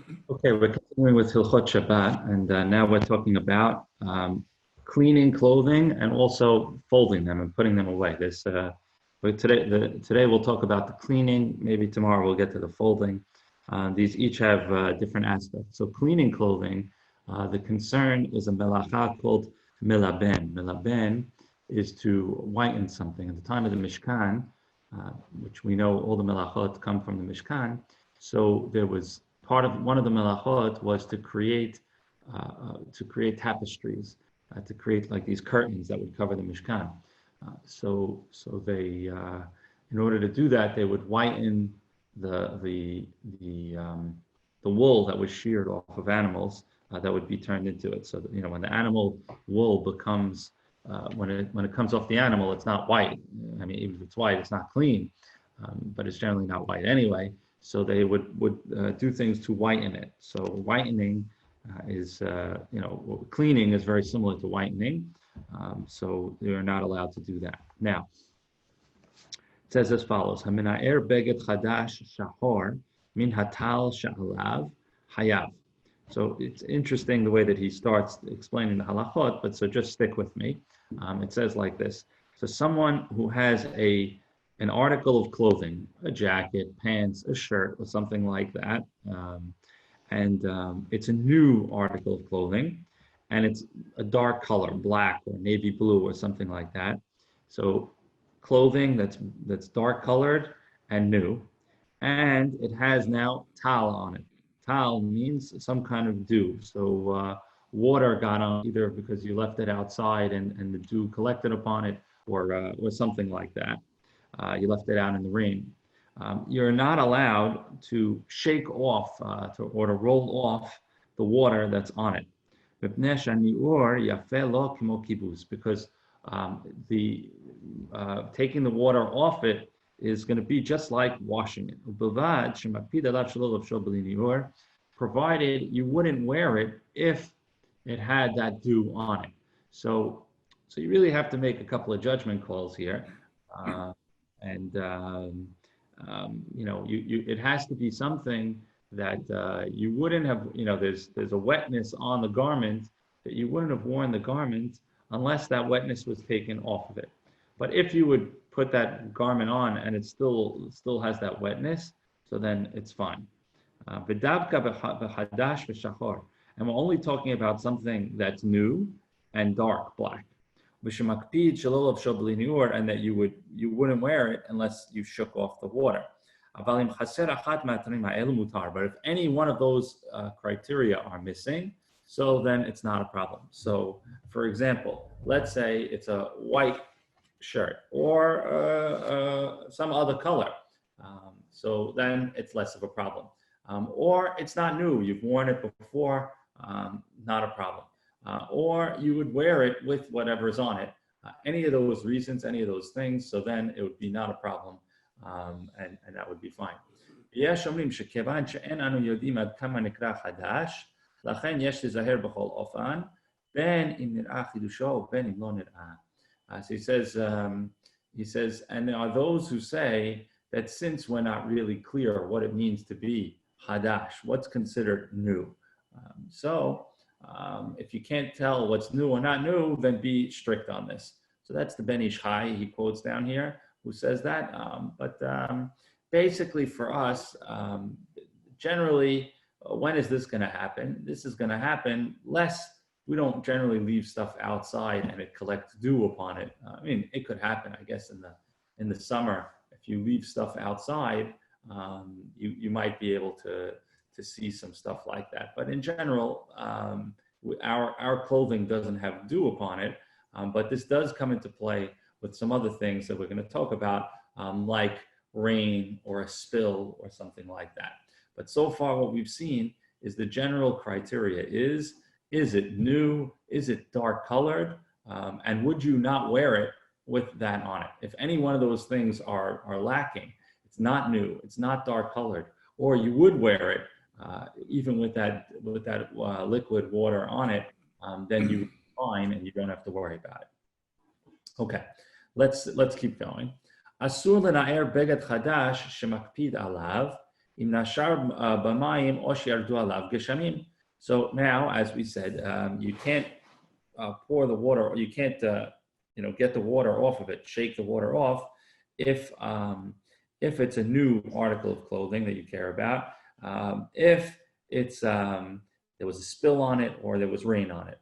Okay, we're continuing with Hilkhot Shabbat, and now we're talking about cleaning clothing and also folding them and putting them away. Today we'll talk about the cleaning. Maybe tomorrow we'll get to the folding. These each have different aspects. So cleaning clothing, the concern is a melacha called milaben. Milaben is to whiten something. At the time of the Mishkan, which we know all the melachot come from the Mishkan, so there was one of the melachot was to create tapestries, to create like these curtains that would cover the Mishkan. So they, in order to do that, they would whiten the wool that was sheared off of animals that would be turned into it. So that, when the animal wool becomes when it comes off the animal, it's not white. I mean, even if it's white, it's not clean, but it's generally not white anyway. So they would do things to whiten it. So whitening is, cleaning is very similar to whitening. So they are not allowed to do that. Now, it says as follows: Hamina'er beged chadash shahor min hatal sha'alav hayav. So it's interesting the way that he starts explaining the halachot, but so just stick with me. It says like this: so someone who has an article of clothing, a jacket, pants, a shirt, or something like that, and it's a new article of clothing, and it's a dark color, black or navy blue or something like that. So clothing that's dark colored and new, and it has now tal on it. Tal means some kind of dew. So water got on either because you left it outside and the dew collected upon it, or something like that. You left it out in the rain. You're not allowed to shake off or to roll off the water that's on it. Because taking the water off it is going to be just like washing it. Provided you wouldn't wear it if it had that dew on it. So you really have to make a couple of judgment calls here. It has to be something that you wouldn't have, there's a wetness on the garment that you wouldn't have worn the garment unless that wetness was taken off of it. But if you would put that garment on and it still has that wetness, so then it's fine. And we're only talking about something that's new and dark, black. And that you wouldn't wear it unless you shook off the water. But if any one of those criteria are missing, so then it's not a problem. So, for example, let's say it's a white shirt or some other color. So then it's less of a problem. Or it's not new, you've worn it before, not a problem. Or you would wear it with whatever's on it. Any of those reasons, any of those things, so then it would be not a problem, and that would be fine. So he says, and there are those who say that since we're not really clear what it means to be hadash, what's considered new. If you can't tell what's new or not new, then be strict on this. So that's the Bnei he quotes down here, who says that. But basically for us, generally, when is this going to happen? This is going to happen less. We don't generally leave stuff outside and it collects dew upon it. I mean, it could happen, I guess, in the summer. If you leave stuff outside, you might be able to see some stuff like that. But in general, our clothing doesn't have dew upon it, but this does come into play with some other things that we're going to talk about, like rain or a spill or something like that. But so far what we've seen is the general criteria is it new? Is it dark colored? And would you not wear it with that on it? If any one of those things are lacking, it's not new, it's not dark colored, or you would wear it, even with that liquid water on it, then you're fine and you don't have to worry about it. Okay, let's keep going. Asur lena'er beged chadash shemakpid alav Im nashar b'mayim o sheyardu alav geshamim. So now, as we said, you can't pour the water, or you can't, get the water off of it, shake the water off, if it's a new article of clothing that you care about, if it's there was a spill on it or there was rain on it.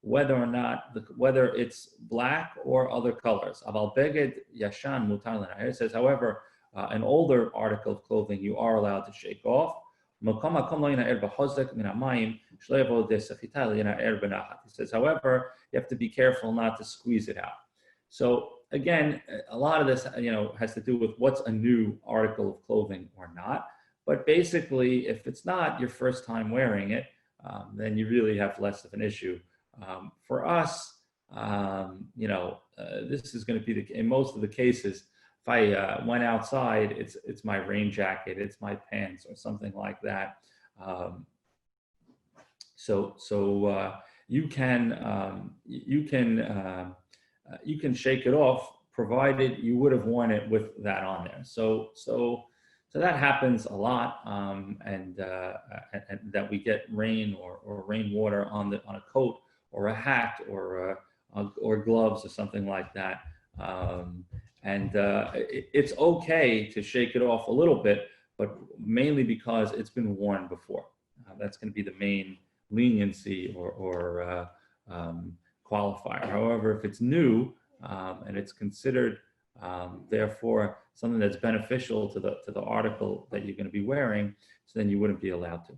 Whether or not whether it's black or other colors. It says, however, an older article of clothing you are allowed to shake off. He says, however, you have to be careful not to squeeze it out. So again, a lot of this, has to do with what's a new article of clothing or not. But basically, if it's not your first time wearing it, then you really have less of an issue. For us, this is going to be in most of the cases. If I went outside, it's my rain jacket, it's my pants, or something like that. So you can shake it off, provided you would have worn it with that on there. So that happens a lot, and that we get rain or rainwater on a coat or a hat or gloves or something like that. It's okay to shake it off a little bit, but mainly because it's been worn before. That's going to be the main leniency or qualifier. However, if it's new and it's considered therefore something that's beneficial to the article that you're going to be wearing, so then you wouldn't be allowed to.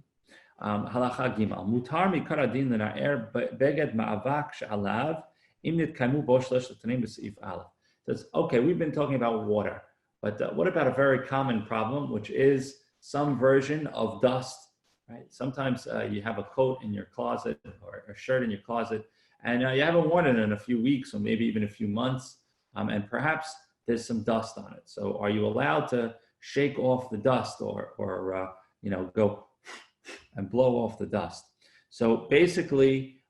Halacha Gimal. Mutar mikar adin lena'er beged ma'avak she'alav im nitkaimu bo shlosh l'tanim b'seif aleph. Says, okay, we've been talking about water, but what about a very common problem, which is some version of dust, right? Sometimes you have a coat in your closet or a shirt in your closet, and you haven't worn it in a few weeks or maybe even a few months, and perhaps there's some dust on it. So are you allowed to shake off the dust or go and blow off the dust? So basically,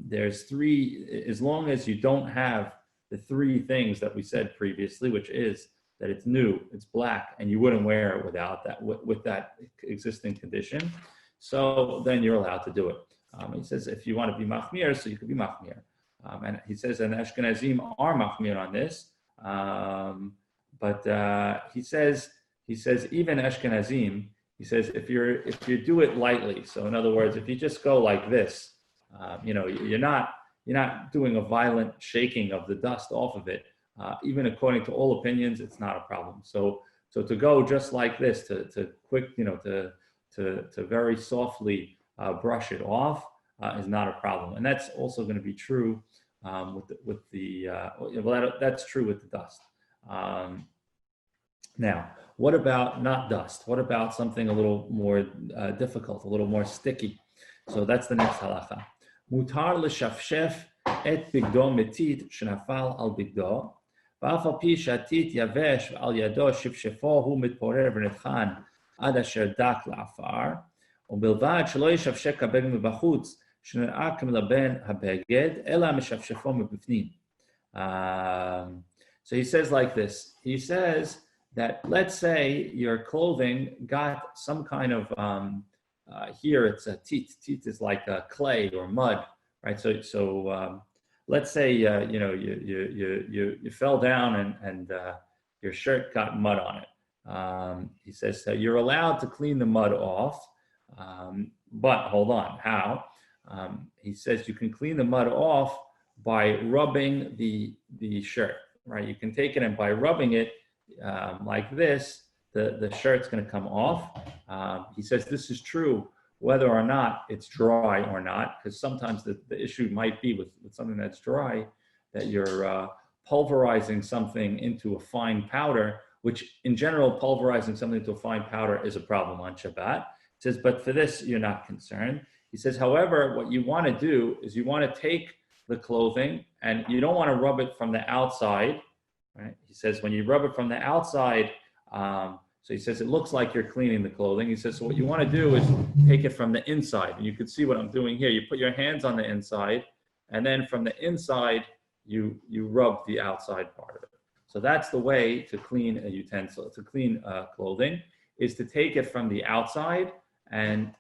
there's three, as long as you don't have the three things that we said previously, which is that it's new, it's black, and you wouldn't wear it without that, with that existing condition. So then you're allowed to do it. He says, if you want to be machmir, so you could be machmir. And he says, and Ashkenazim are machmir on this. But he says even Ashkenazim, he says, if you do it lightly, so in other words, if you just go like this, you're not doing a violent shaking of the dust off of it. Even according to all opinions, it's not a problem. So to go just like this, to very softly brush it off is not a problem, and that's also going to be true that's true with the dust. Now, what about not dust? What about something a little more difficult, a little more sticky? So that's the next halacha. Mutar l'shafshef et bigdo metit shenafal al bigdo, v'af al pi shatit yavesh al yado shifshefo hu mitporer v'netchan ad asher dak la'afar, ובלבד שלא ישפשק הבגד מבחוץ, שנראה כמלבן הבגד, אלא משפשפו מבפנים. So he says like this. He says that, let's say your clothing got some kind of, here it's a teat. Teat is like a clay or mud, right? So let's say, you fell down and your shirt got mud on it. He says that you're allowed to clean the mud off. But hold on, how? He says you can clean the mud off by rubbing the shirt, right? You can take it, and by rubbing it like this, the shirt's going to come off. He says this is true whether or not it's dry or not, because sometimes the issue might be with something that's dry, that you're pulverizing something into a fine powder, which in general, pulverizing something into a fine powder is a problem on Shabbat. He says, but for this, you're not concerned. He says, however, what you want to do is you want to take the clothing and you don't want to rub it from the outside, right? He says, when you rub it from the outside, so he says, it looks like you're cleaning the clothing. He says, so what you want to do is take it from the inside. And you can see what I'm doing here. You put your hands on the inside, and then from the inside, you rub the outside part of it. So that's the way to clean a utensil, to clean clothing, is to take it from the outside and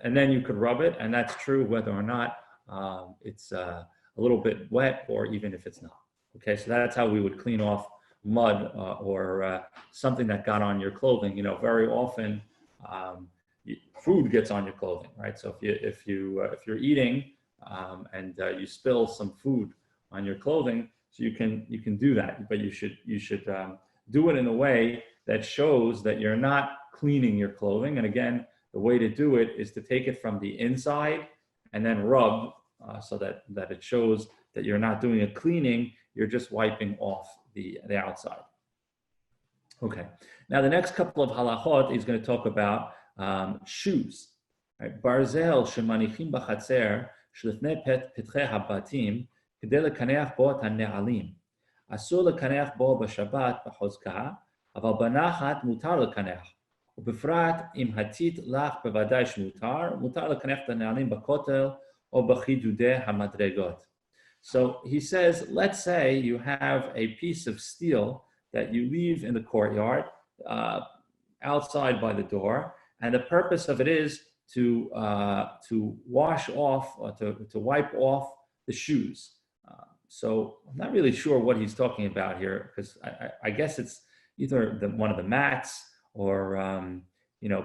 then you could rub it, and that's true whether or not it's a little bit wet or even if it's not. Okay, so that's how we would clean off mud or something that got on your clothing. You know, very often food gets on your clothing, right? So if you're eating and you spill some food on your clothing, so you can do that, but you should do it in a way that shows that you're not cleaning your clothing. And again, the way to do it is to take it from the inside and then rub so that it shows that you're not doing a cleaning, you're just wiping off the outside. Okay, now the next couple of halachot is going to talk about shoes. Right? Barzel shemanichim b'chatzer shlifnei petchei habatim kedei lekaneach bo et hane'alim. Asur lekaneach bo b'shabbat b'chozka, aval b'nachat mutar lekaneach. ובפרט אם הטית לך בוודאי שמותר, מותר לקנח את הנעלים בכותל או בחידודי המדרגות. So he says, let's say you have a piece of steel that you leave in the courtyard outside by the door, and the purpose of it is to wash off or to wipe off the shoes. So I'm not really sure what he's talking about here, because I guess it's either one of the mats, or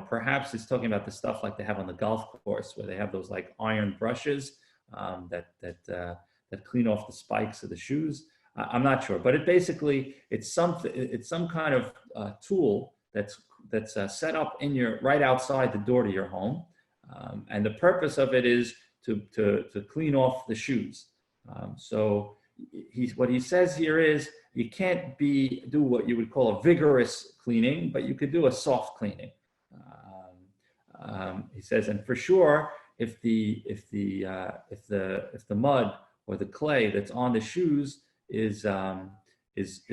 perhaps it's talking about the stuff like they have on the golf course, where they have those like iron brushes that clean off the spikes of the shoes. I'm not sure, but it's some kind of tool that's set up right outside the door to your home, and the purpose of it is to clean off the shoes. So what he says here is, you can't do what you would call a vigorous cleaning, but you could do a soft cleaning. He says, and for sure, if the mud or the clay that's on the shoes is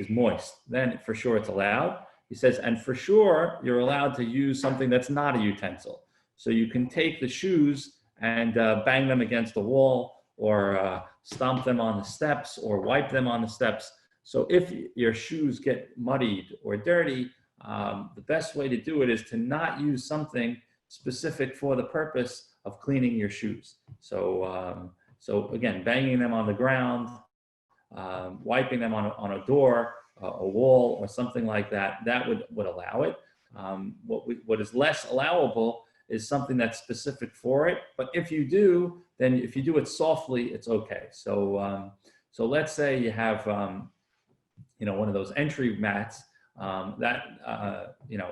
moist, then for sure it's allowed. He says, and for sure you're allowed to use something that's not a utensil. So you can take the shoes and bang them against the wall, or stomp them on the steps, or wipe them on the steps. So if your shoes get muddied or dirty, the best way to do it is to not use something specific for the purpose of cleaning your shoes. So again, banging them on the ground, wiping them on a door, a wall, or something like that, that would allow it. What is less allowable is something that's specific for it. But if you do it softly, it's okay. So let's say you have one of those entry mats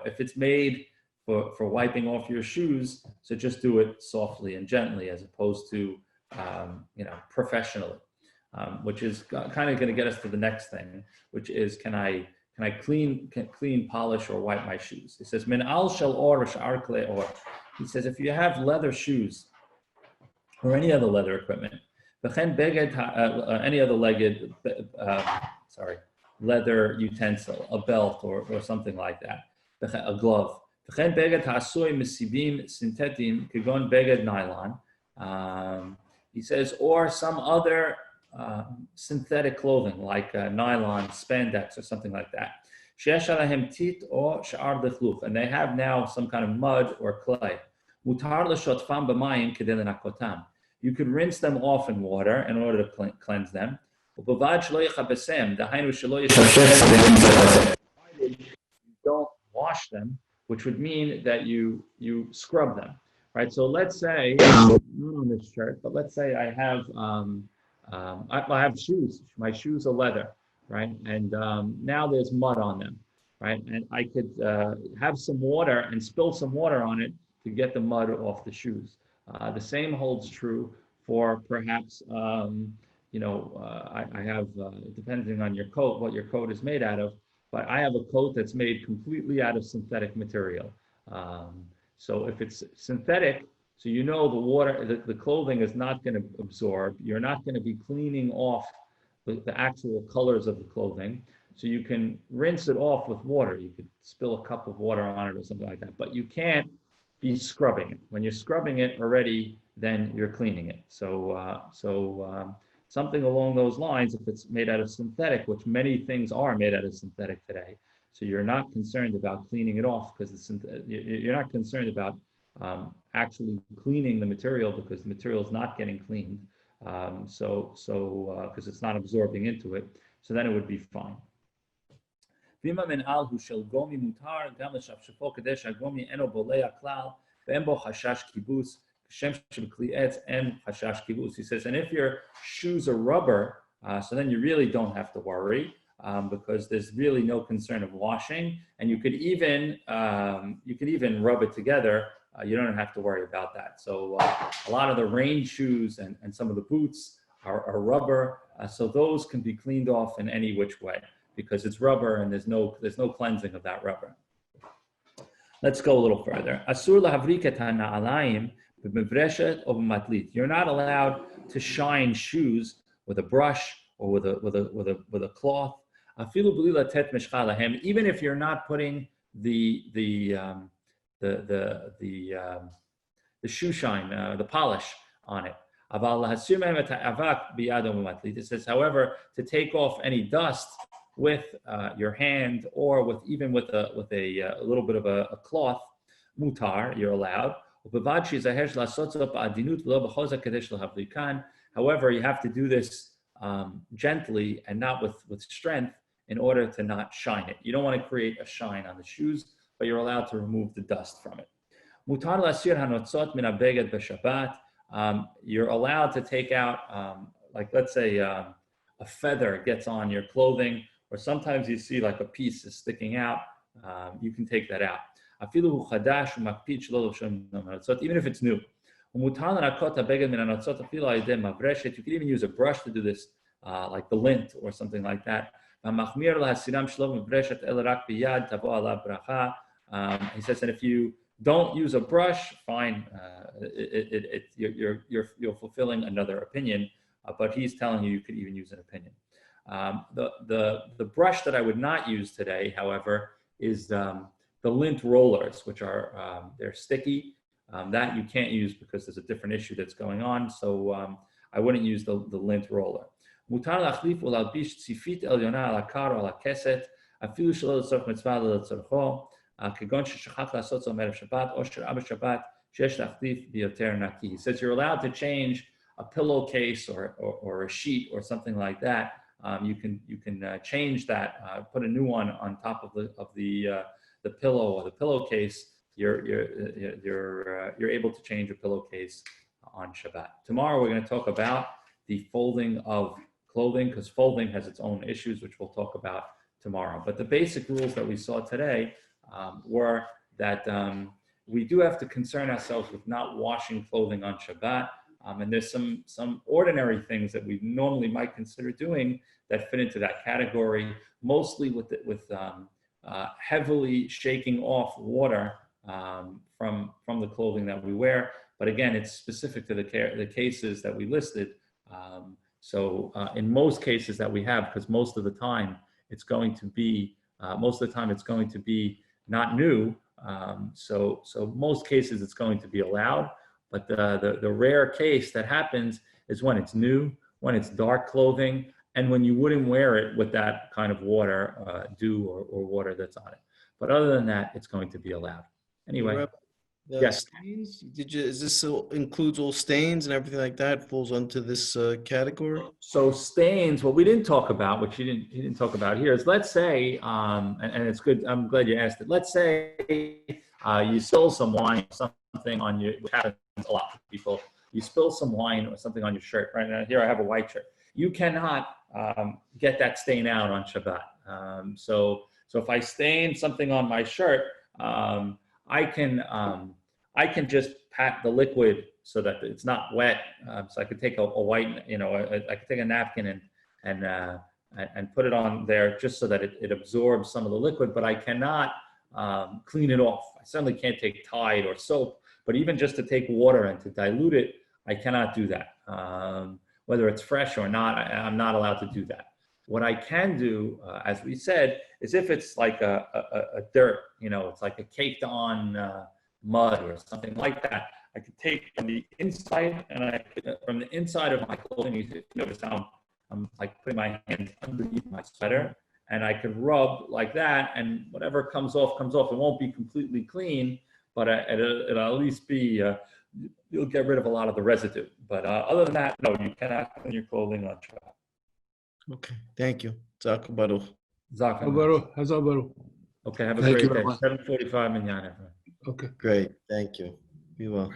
if it's made for wiping off your shoes, so just do it softly and gently, as opposed to professionally, which is kind of going to get us to the next thing, which is can I clean, polish, or wipe my shoes? He says min al shel or sh'ar klei or. He says if you have leather shoes or any other leather equipment, any other leather utensil, a belt or something like that, a glove. He says, or some other synthetic clothing like nylon, spandex, or something like that. And they have now some kind of mud or clay. You could rinse them off in water in order to cleanse them. You don't wash them, which would mean that you scrub them, right? So let's say, not on this shirt, but let's say I have shoes. My shoes are leather, right? And now there's mud on them, right? And I could have some water and spill some water on it to get the mud off the shoes. The same holds true for perhaps, I have, depending on your coat, what your coat is made out of, but I have a coat that's made completely out of synthetic material. So if it's synthetic, so the water, the clothing is not going to absorb. You're not going to be cleaning off the actual colors of the clothing. So you can rinse it off with water. You could spill a cup of water on it or something like that, but you can't be scrubbing it. When you're scrubbing it already, then you're cleaning it. So something along those lines, if it's made out of synthetic, which many things are made out of synthetic today. So you're not concerned about cleaning it off because you're not concerned about actually cleaning the material because the material is not getting cleaned. Because it's not absorbing into it, so then it would be fine. He says, and if your shoes are rubber, so then you really don't have to worry because there's really no concern of washing, and you could even rub it together. You don't have to worry about that. So a lot of the rain shoes and some of the boots are rubber, so those can be cleaned off in any which way because it's rubber and there's no cleansing of that rubber. Let's go a little further. You're not allowed to shine shoes with a brush or with a cloth. Even if you're not putting the shoe shine, the polish on it. It says, however, to take off any dust with your hand or with a little bit of a cloth, mutar, you're allowed. However, you have to do this gently and not with strength in order to not shine it. You don't want to create a shine on the shoes, but you're allowed to remove the dust from it. You're allowed to take out, like let's say a feather gets on your clothing, or sometimes you see like a piece is sticking out, you can take that out. Even if it's new. You can even use a brush to do this, like the lint or something like that. He says, and if you don't use a brush, fine, you're fulfilling another opinion, but he's telling you could even use an opinion. The brush that I would not use today, however, is the lint rollers, which are they're sticky. That you can't use because there's a different issue that's going on. So I wouldn't use the lint roller. He says you're allowed to change a pillowcase or a sheet or something like that. You can change that, put a new one on top of the pillow or the pillowcase. You're able to change a pillowcase on Shabbat. Tomorrow we're going to talk about the folding of clothing, because folding has its own issues, which we'll talk about tomorrow. But the basic rules that we saw today were that we do have to concern ourselves with not washing clothing on Shabbat. And there's some ordinary things that we normally might consider doing that fit into that category, mostly with heavily shaking off water from the clothing that we wear. But again, it's specific to the cases that we listed. So in most cases that we have, because most of the time it's going to be not new. So most cases it's going to be allowed. But the rare case that happens is when it's new, when it's dark clothing, and when you wouldn't wear it with that kind of water, dew or water that's on it. But other than that, it's going to be allowed. Anyway, yes. Stains? Is this includes all stains and everything like that falls onto this category? So stains, what we didn't talk about, which he didn't talk about here, is let's say, and it's good. I'm glad you asked it. Let's say you spill some wine, or something on you, which happens a lot with people. You spill some wine or something on your shirt. Right now, here I have a white shirt. You cannot get that stain out on Shabbat. So if I stain something on my shirt, I can just pat the liquid so that it's not wet. So I could take a white, I could take a napkin and put it on there just so that it absorbs some of the liquid, but I cannot clean it off. I certainly can't take Tide or soap, but even just to take water and to dilute it, I cannot do that. Whether it's fresh or not, I'm not allowed to do that. What I can do, as we said, is if it's like a dirt, it's like a caked on mud or something like that, I could take from the inside, and from the inside of my clothing. You notice how I'm like putting my hands underneath my sweater, and I could rub like that, and whatever comes off comes off. It won't be completely clean, but it'll at least be. You'll get rid of a lot of the residue. But other than that, no, you cannot clean your clothing on Shabbat. Okay, thank you. Zak Baruch. Hazabaru. Okay, have a Thank great you day. very much. 7:45 minyan. Okay. Great, thank you. Be well.